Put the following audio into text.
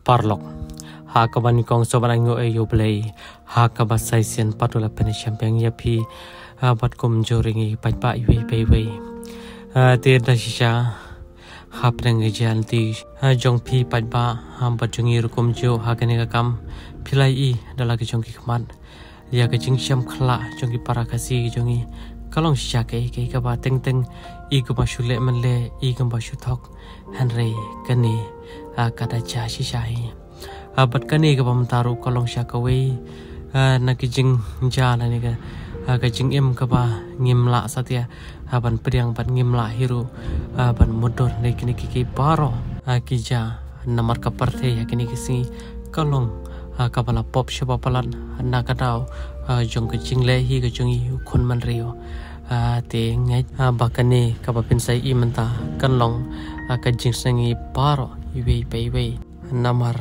parlok ha ka ban kong so ban ngo e yo play ha ka ba sai sian patula pen champion ya phi bat kum joringi pat pa wi pe we te da shisha hap rang jan ti jong phi pat ba ham bat jungi rukum jo ha ka ne ka kam philai i dala ki jong ki khman ya ka jing sham khla jong ki para kasi jongi kalong shisha ke ka ba teng teng i ka ba shule man le i ka ba shu thok hanre kani kata cha shisha hi bat kani ka bam taru kalong sha ka we na ki jing ja na ni ka jing em ka ba ngim la satya ban priang ban ngim la hiru ban modor ne kini ki paro ki ja namar ka parthe ya kini ki si kalong ka bala pop shaba palan na ka dau jong ka jing le hi ka jong i khon man rio te ngai ba kani ka ba pin sai i manta kan long ka jing sangi paro i we pe we namar